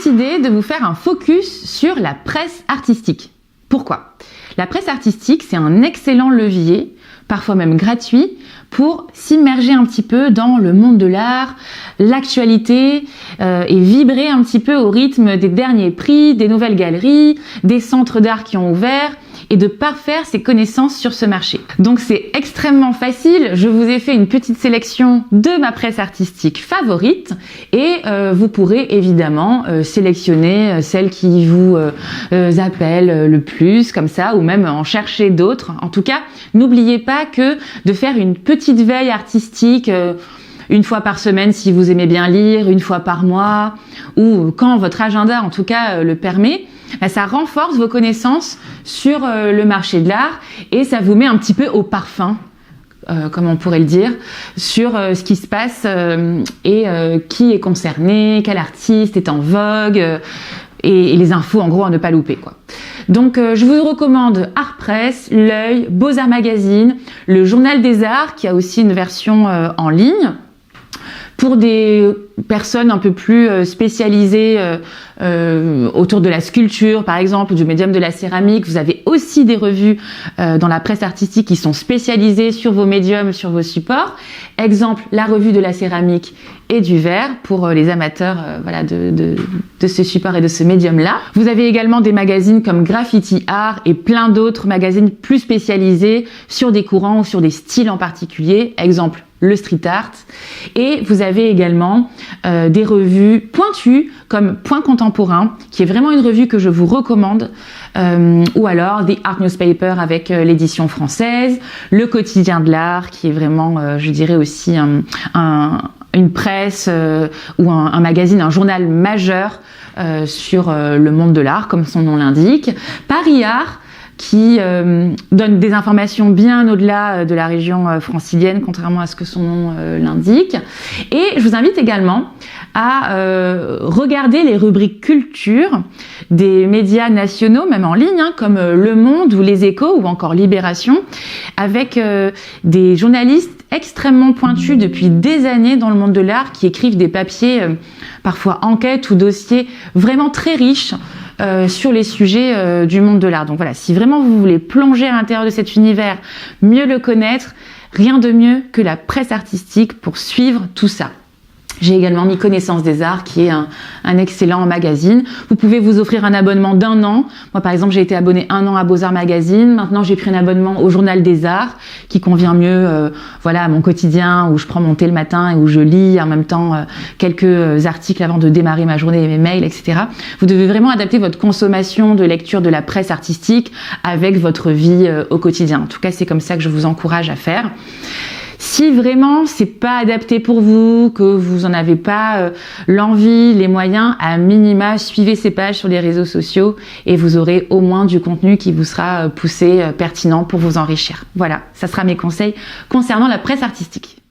décidé de vous faire un focus sur la presse artistique. Pourquoi ? La presse artistique, c'est un excellent levier, parfois même gratuit, pour s'immerger un petit peu dans le monde de l'art, l'actualité et vibrer un petit peu au rythme des derniers prix, des nouvelles galeries, des centres d'art qui ont ouvert et de parfaire ses connaissances sur ce marché. Donc c'est extrêmement facile, je vous ai fait une petite sélection de ma presse artistique favorite et vous pourrez évidemment sélectionner celle qui vous appelle le plus, comme ça, ou même en chercher d'autres. En tout cas, n'oubliez pas que de faire une petite veille artistique une fois par semaine si vous aimez bien lire, une fois par mois, ou quand votre agenda en tout cas le permet, ça renforce vos connaissances sur le marché de l'art et ça vous met un petit peu au parfum, comme on pourrait le dire, sur ce qui se passe et qui est concerné, quel artiste est en vogue et les infos en gros à ne pas louper, quoi. Donc je vous recommande Art Press, L'Œil, Beaux-Arts Magazine, le Journal des Arts qui a aussi une version en ligne. Pour des personnes un peu plus spécialisées autour de la sculpture, par exemple, ou du médium de la céramique, vous avez aussi des revues dans la presse artistique qui sont spécialisées sur vos médiums, sur vos supports. Exemple, la revue de la céramique et du verre pour les amateurs voilà, de ce support et de ce médium-là. Vous avez également des magazines comme Graffiti Art et plein d'autres magazines plus spécialisés sur des courants ou sur des styles en particulier. Exemple, le street art. Et vous avez également des revues pointues comme Point Contemporain, qui est vraiment une revue que je vous recommande, ou alors The Art Newspaper avec l'édition française, Le Quotidien de l'Art, qui est vraiment, je dirais aussi une presse ou un magazine, un journal majeur sur le monde de l'art, comme son nom l'indique. Paris Art, qui donne des informations bien au-delà de la région francilienne, contrairement à ce que son nom l'indique. Et je vous invite également à regarder les rubriques culture des médias nationaux, même en ligne, comme Le Monde ou Les Échos ou encore Libération, avec des journalistes extrêmement pointus depuis des années dans le monde de l'art, qui écrivent des papiers, parfois enquêtes ou dossiers vraiment très riches, sur les sujets du monde de l'art. Donc voilà, si vraiment vous voulez plonger à l'intérieur de cet univers, mieux le connaître, rien de mieux que la presse artistique pour suivre tout ça. J'ai également mis Connaissance des Arts, qui est un excellent magazine. Vous pouvez vous offrir un abonnement d'1 an. Moi, par exemple, j'ai été abonnée 1 an à Beaux-Arts Magazine. Maintenant, j'ai pris un abonnement au Journal des Arts, qui convient mieux voilà, à mon quotidien, où je prends mon thé le matin et où je lis en même temps quelques articles avant de démarrer ma journée et mes mails, etc. Vous devez vraiment adapter votre consommation de lecture de la presse artistique avec votre vie au quotidien. En tout cas, c'est comme ça que je vous encourage à faire. Si vraiment c'est pas adapté pour vous, que vous en avez pas l'envie, les moyens, à minima, suivez ces pages sur les réseaux sociaux et vous aurez au moins du contenu qui vous sera poussé, pertinent pour vous enrichir. Voilà, ça sera mes conseils concernant la presse artistique.